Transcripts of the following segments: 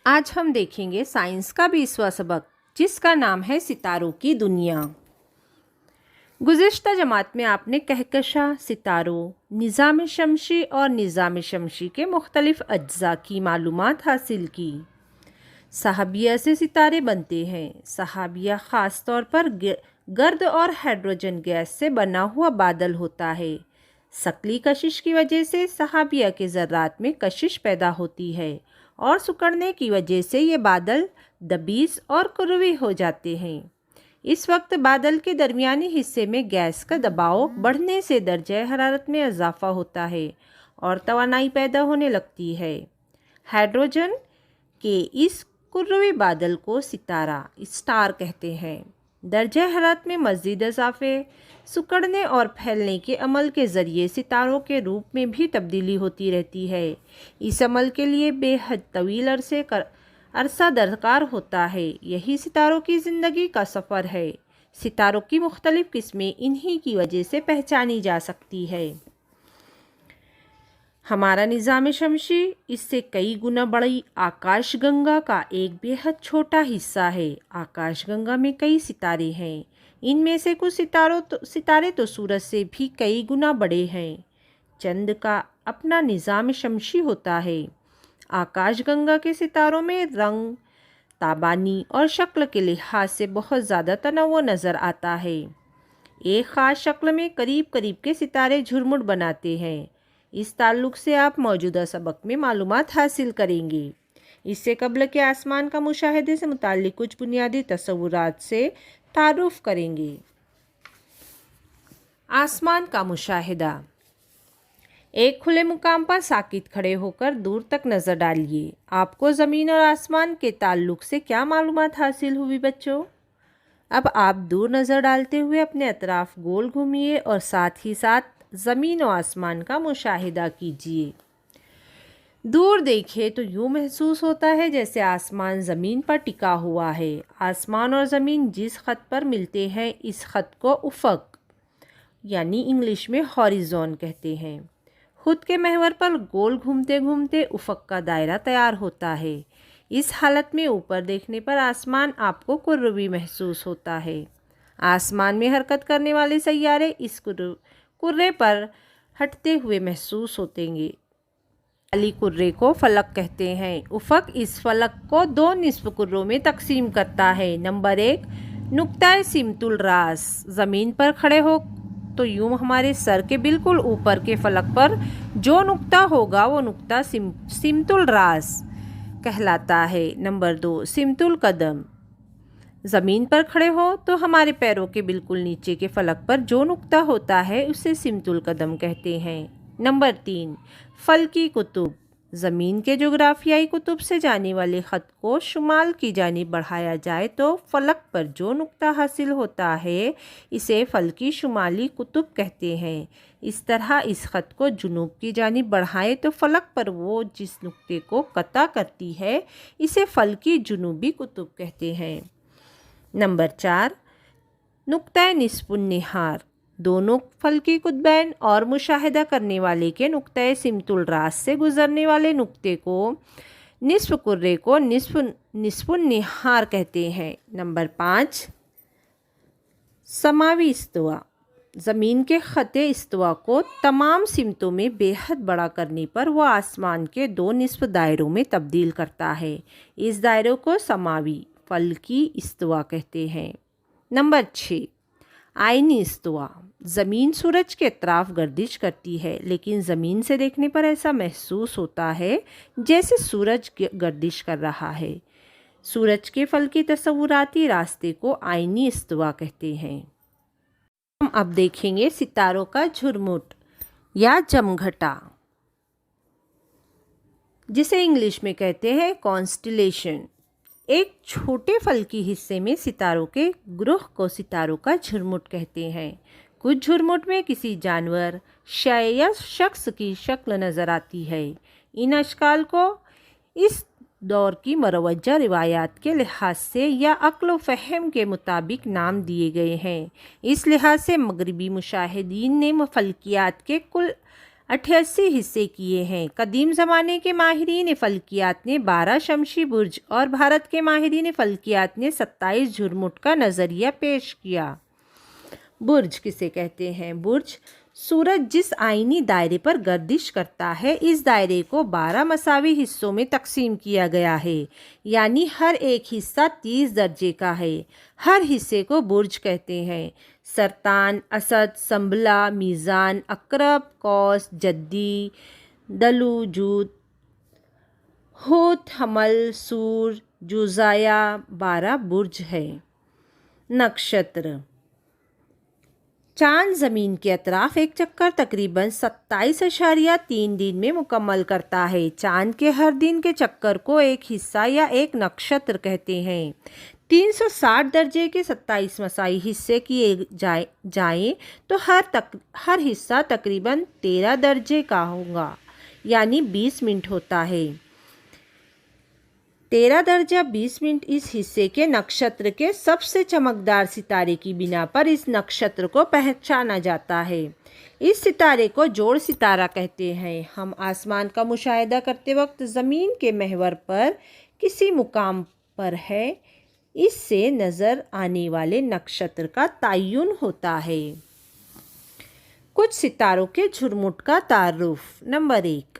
आज हम देखेंगे साइंस का 20वां सबक, जिसका नाम है सितारों की दुनिया। गुज़िश्ता जमात में आपने कहकशां, सितारों, निज़ाम शमसी और निज़ाम शमसी के मुख्तलिफ अज्जा की मालूमात हासिल की। सहाबिया से सितारे बनते हैं। सहाबिया ख़ास तौर पर गर्द और हाइड्रोजन गैस से बना हुआ बादल होता है। सकली कशिश की वजह से सहाबिया के ज़र्रात में कशिश पैदा होती है और सिकुड़ने की वजह से ये बादल दबीस और कुरवी हो जाते हैं। इस वक्त बादल के दरमियानी हिस्से में गैस का दबाव बढ़ने से दर्जे हरारत में इजाफा होता है और तवानाई पैदा होने लगती है। हाइड्रोजन के इस कुर्रवी बादल को सितारा स्टार कहते हैं। दर्जे हरारत में मज़ीद इजाफे, सिकुड़ने और फैलने के अमल के ज़रिए सितारों के रूप में भी तब्दीली होती रहती है। इस अमल के लिए बेहद तवील अरसा दरकार होता है। यही सितारों की ज़िंदगी का सफ़र है। सितारों की मुख्तलिफ़ किस्में इन्हीं की वजह से पहचानी जा सकती है। हमारा निज़ाम शमसी इससे कई गुना बड़ी आकाशगंगा का एक बेहद छोटा हिस्सा है। आकाशगंगा में कई सितारे हैं। इनमें से कुछ सितारे तो सूरज से भी कई गुना बड़े हैं। चंद का अपना निज़ाम शमसी होता है। आकाशगंगा के सितारों में रंग, ताबानी और शक्ल के लिहाज से बहुत ज़्यादा तनव्वुर नज़र आता है। एक ख़ास शक्ल में करीब करीब के सितारे झुरमुट बनाते हैं। इस ताल्लुक़ से आप मौजूदा सबक में मालूमात हासिल करेंगे। इससे कबल के आसमान का मुशाहिदे से मुताल्लिक़ कुछ बुनियादी तसव्वुरात से तारुफ़ करेंगे। आसमान का मुशाहिदा। एक खुले मुकाम पर साकित खड़े होकर दूर तक नज़र डालिए। आपको ज़मीन और आसमान के ताल्लुक़ से क्या मालूमात हासिल हुई बच्चों? अब आप दूर नज़र डालते हुए अपने अतराफ़ गोल घूमिए और साथ ही साथ ज़मीन और आसमान का मुशाहिदा कीजिए। दूर देखिए तो यूँ महसूस होता है जैसे आसमान ज़मीन पर टिका हुआ है। आसमान और ज़मीन जिस ख़त पर मिलते हैं, इस ख़त को उफ़क़ यानी इंग्लिश में हॉरिज़ॉन कहते हैं। खुद के महवर पर गोल घूमते घूमते उफ़क़ का दायरा तैयार होता है। इस हालत में ऊपर देखने पर आसमान आपको कुर्रवी महसूस होता है। आसमान में हरकत करने वाले सैयारे इस कुर्रे पर हटते हुए महसूस होतेंगे। खाली कुर्रे को फलक कहते हैं। उफ़क़ इस फलक को दो निस्फ़ कुर्रों में तकसीम करता है। नंबर 1, नुक्ता सिमतुल रास। ज़मीन पर खड़े हो तो यूँ हमारे सर के बिल्कुल ऊपर के फलक पर जो नुक्ता होगा वो नुक्ता सिमतुल रास कहलाता है। नंबर 2, सिमतुल कदम। ज़मीन पर खड़े हो तो हमारे पैरों के बिल्कुल नीचे के फलक पर जो नुक्ता होता है उसे सिमतुल कदम कहते हैं। नंबर 3, फ़ल्की कुतुब। ज़मीन के जोग्राफियाई कुतुब से जाने वाले ख़त को शुमाल की जानिब बढ़ाया जाए तो फ़लक पर जो नुक्ता हासिल होता है इसे फ़ल्की शुमाली कुतुब कहते हैं। इस तरह इस ख़त को जुनूब की जानिब बढ़ाएं तो फ़लक पर वो जिस नुक्ते को कता करती है इसे फ़ल्की जुनूबी कुतुब कहते हैं। नंबर 4, नुक्ता निस्फ़ुन निहार। दोनों फ़ल्की कुतबैन और मुशाहिदा करने वाले के नुक्ता सिमतुल रास से गुज़रने वाले नुक्ते को निस्फ़ कुर्रे को निस्फ़ुन निहार कहते हैं। नंबर 5, समावी इस्तवा। ज़मीन के ख़ते इस्तवा को तमाम सिमतों में बेहद बड़ा करने पर वह आसमान के दो निस्फ़ दायरों में तब्दील करता है। इस दायरों को समावी फ़ल्की इस्तवा कहते हैं। नंबर 6, आइनी इस्तवा। ज़मीन सूरज के अतराफ़ गर्दिश करती है, लेकिन ज़मीन से देखने पर ऐसा महसूस होता है जैसे सूरज गर्दिश कर रहा है। सूरज के फ़ल्की तसव्वुराती रास्ते को आइनी इस्तवा कहते हैं। हम अब देखेंगे सितारों का झुरमुट या जमघटा, जिसे इंग्लिश में कहते हैं कॉन्स्टिलेशन। एक छोटे फल्की हिस्से में सितारों के ग्रुह को सितारों का झुरमुट कहते हैं। कुछ झुरमुट में किसी जानवर, शय या शख्स की शक्ल नज़र आती है। इन अशकाल को इस दौर की मरवज्जा रिवायात के लिहाज से या अक्ल व फ़हम के मुताबिक नाम दिए गए हैं। इस लिहाज से मगरबी मुशाहिदीन ने फल्कियात के कुल 88 हिस्से किए हैं। कदीम ज़माने के माहिरीन फ़ल्कियात ने 12 शमशी बुर्ज और भारत के माहिरीन फ़ल्कियात ने 27 झुरमुट का नज़रिया पेश किया। बुर्ज किसे कहते हैं? बुर्ज सूरज जिस आईनी दायरे पर गर्दिश करता है, इस दायरे को 12 मसावी हिस्सों में तकसीम किया गया है, यानी हर एक हिस्सा 30 दर्जे का है। हर हिस्से को बुर्ज कहते हैं। सरतान, असद, संबला, मीज़ान, अकरब, कौस, जद्दी, दलू, जूद, होत, हमल, सूर, जुज़ाया 12 बुर्ज है। नक्षत्र। चांद ज़मीन के अतराफ एक चक्कर तकरीबन 27.3 दिन में मुकम्मल करता है। चांद के हर दिन के चक्कर को एक हिस्सा या एक नक्षत्र कहते हैं। 360 दर्जे के 27 मसाई हिस्से किए जाएं तो हर हिस्सा तकरीबन 13 दर्जे का होगा, यानी 20 मिनट होता है। 13 दर्जा 20 मिनट इस हिस्से के नक्षत्र के सबसे चमकदार सितारे की बिना पर इस नक्षत्र को पहचाना जाता है। इस सितारे को जोड़ सितारा कहते हैं। हम आसमान का मुशाहिदा करते वक्त ज़मीन के महवर पर किसी मुकाम पर है, इससे नज़र आने वाले नक्षत्र का तयन होता है। कुछ सितारों के झुरमुट का तारुफ। नंबर 1,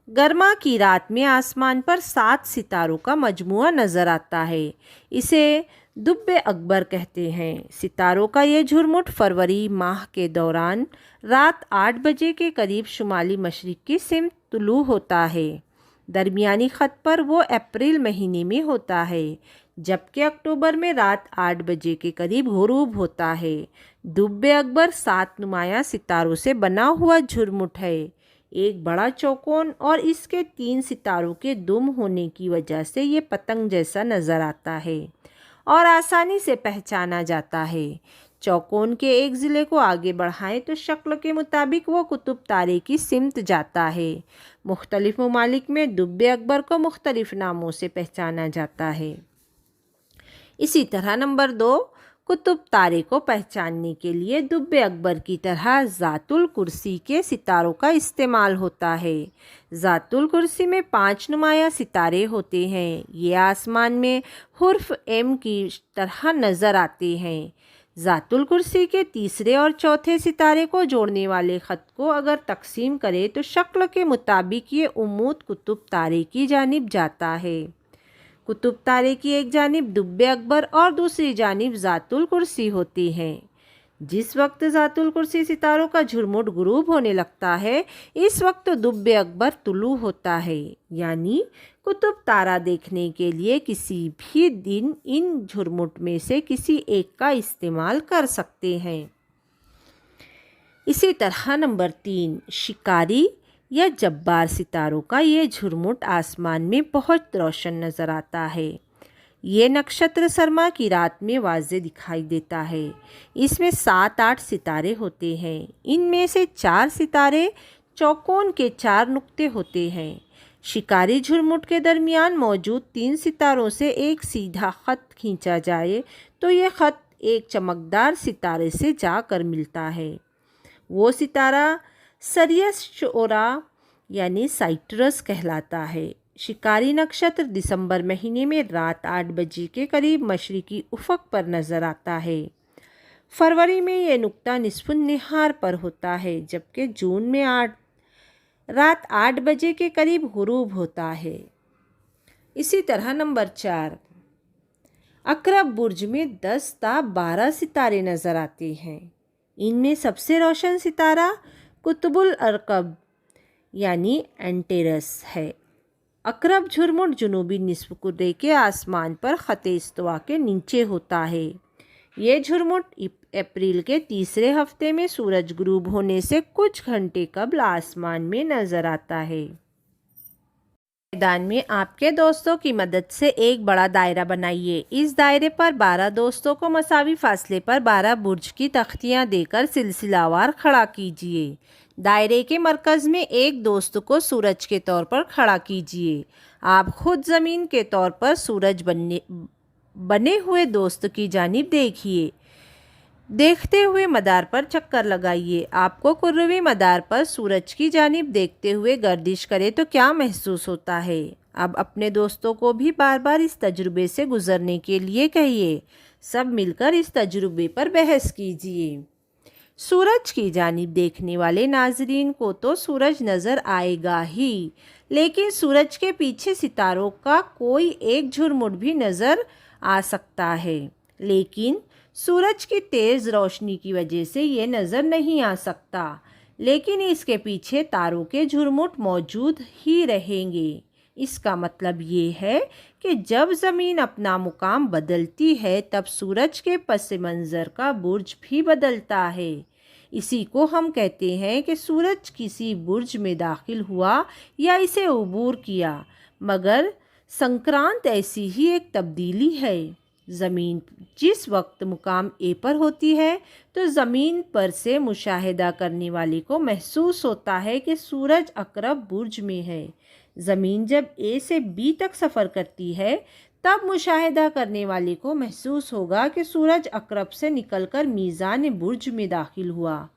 गर्मा की रात में आसमान पर 7 सितारों का मजमुआ नज़र आता है। इसे दुब्बे अकबर कहते हैं। सितारों का ये झुरमुट फरवरी माह के दौरान रात 8 बजे के करीब शुमाली मशरिक की सिमत तुलू होता है। दरमियानी ख़त पर वो अप्रैल महीने में होता है, जबकि अक्टूबर में रात 8 बजे के करीब गुरूब होता है। दुब्बे अकबर 7 नुमाया सितारों से बना हुआ झुरमुट है। एक बड़ा चौकोन और इसके 3 सितारों के दुम होने की वजह से ये पतंग जैसा नज़र आता है और आसानी से पहचाना जाता है। चौकोन के एक ज़िले को आगे बढ़ाएं तो शक्ल के मुताबिक वो कुतुब तारे की सिमत जाता है। मुख्तलिफ ममालिक में दुब्बे अकबर को मुख्तलिफ नामों से पहचाना जाता है। इसी तरह नंबर 2, कुतुब तारे को पहचानने के लिए दुब्बे अकबर की तरह ज़ातुल कुर्सी के सितारों का इस्तेमाल होता है। ज़ातुल कुर्सी में 5 नुमाया सितारे होते हैं। ये आसमान में हुर्फ एम की तरह नज़र आते हैं। ज़ातुल कुर्सी के तीसरे और चौथे सितारे को जोड़ने वाले ख़त को अगर तकसीम करें तो शक्ल के मुताबिक ये उम्मूद कुतुब तारे की जानिब जाता है। कुतुब तारे की एक जानिब दुब्बे अकबर और दूसरी जानिब ज़ातुल कुर्सी होती हैं। जिस वक्त ज़ातुल कुर्सी सितारों का झुरमुट गुरूब होने लगता है, इस वक्त दुब्बे अकबर तुलू होता है, यानी कुतुब तारा देखने के लिए किसी भी दिन इन झुरमुट में से किसी एक का इस्तेमाल कर सकते हैं। इसी तरह नंबर 3, शिकारी या जब्बार सितारों का ये झुरमुट आसमान में बहुत रोशन नज़र आता है। ये नक्षत्र सरमा की रात में वाज़े दिखाई देता है। इसमें 7-8 सितारे होते हैं। इनमें से 4 सितारे चौकोन के 4 नुक्ते होते हैं। शिकारी झुरमुट के दरमियान मौजूद 3 सितारों से एक सीधा ख़त खींचा जाए तो ये ख़त एक चमकदार सितारे से जाकर मिलता है। वो सितारा सरियस शुरा यानी साइट्रस कहलाता है। शिकारी नक्षत्र दिसंबर महीने में रात 8 बजे के करीब मशरिकी उफ़क़ पर नज़र आता है। फरवरी में ये नुक्ता निस्फ़ुन निहार पर होता है, जबकि जून में रात 8 बजे के करीब गुरूब होता है। इसी तरह नंबर 4, अकरब बुर्ज में 10 ता 12 सितारे नज़र आते हैं। इनमें सबसे रोशन सितारा कुतुबुल अरकब यानी एंटेरस है। अकरब झुरमुट जुनूबी निस्फ़ कुर्रे के आसमान पर ख़त इस्तवा के नीचे होता है। ये झुरमुट अप्रैल के तीसरे हफ्ते में सूरज गुरूब होने से कुछ घंटे कबल आसमान में नज़र आता है। मैदान में आपके दोस्तों की मदद से एक बड़ा दायरा बनाइए। इस दायरे पर 12 दोस्तों को मसावी फासले पर 12 बुर्ज की तख्तियाँ देकर सिलसिलावार खड़ा कीजिए। दायरे के मरकज़ में एक दोस्त को सूरज के तौर पर खड़ा कीजिए। आप खुद ज़मीन के तौर पर सूरज बने हुए दोस्त की जानिब देखिए। देखते हुए मदार पर चक्कर लगाइए। आपको कुर्रवी मदार पर सूरज की जानिब देखते हुए गर्दिश करे तो क्या महसूस होता है? अब अपने दोस्तों को भी बार बार इस तजुर्बे से गुजरने के लिए कहिए। सब मिलकर इस तजुर्बे पर बहस कीजिए। सूरज की जानिब देखने वाले नाजरीन को तो सूरज नज़र आएगा ही, लेकिन सूरज के पीछे सितारों का कोई एक झुरमुट भी नज़र आ सकता है, लेकिन सूरज की तेज़ रोशनी की वजह से ये नज़र नहीं आ सकता, लेकिन इसके पीछे तारों के झुरमुट मौजूद ही रहेंगे। इसका मतलब ये है कि जब ज़मीन अपना मुकाम बदलती है तब सूरज के पस मंज़र का बुर्ज भी बदलता है। इसी को हम कहते हैं कि सूरज किसी बुर्ज में दाखिल हुआ या इसे उबूर किया, मगर संक्रांत ऐसी ही एक तब्दीली है। ज़मीन जिस वक्त मुकाम ए पर होती है तो ज़मीन पर से मुशाहिदा करने वाले को महसूस होता है कि सूरज अकरब बुर्ज में है। ज़मीन जब ए से बी तक सफ़र करती है तब मुशाहिदा करने वाले को महसूस होगा कि सूरज अकरब से निकलकर मीज़ान बुर्ज में दाखिल हुआ।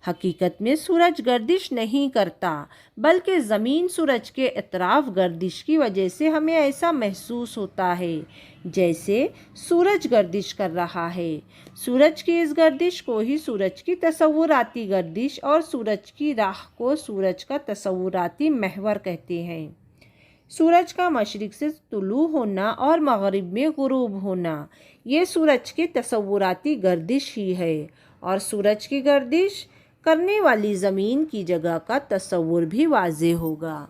हकीकत में सूरज गर्दिश नहीं करता, बल्कि ज़मीन सूरज के अतराफ गर्दिश की वजह से हमें ऐसा महसूस होता है जैसे सूरज गर्दिश कर रहा है। सूरज की इस गर्दिश को ही सूरज की तसव्वुराती गर्दिश और सूरज की राह को सूरज का तसव्वुराती महवर कहते हैं। सूरज का मशरिक़ से तुलू होना और मग़रिब में ग़ुरूब होना, ये सूरज की तसव्वुराती गर्दिश ही है, और सूरज की गर्दिश करने वाली ज़मीन की जगह का तसव्वुर भी वाज़ेह होगा।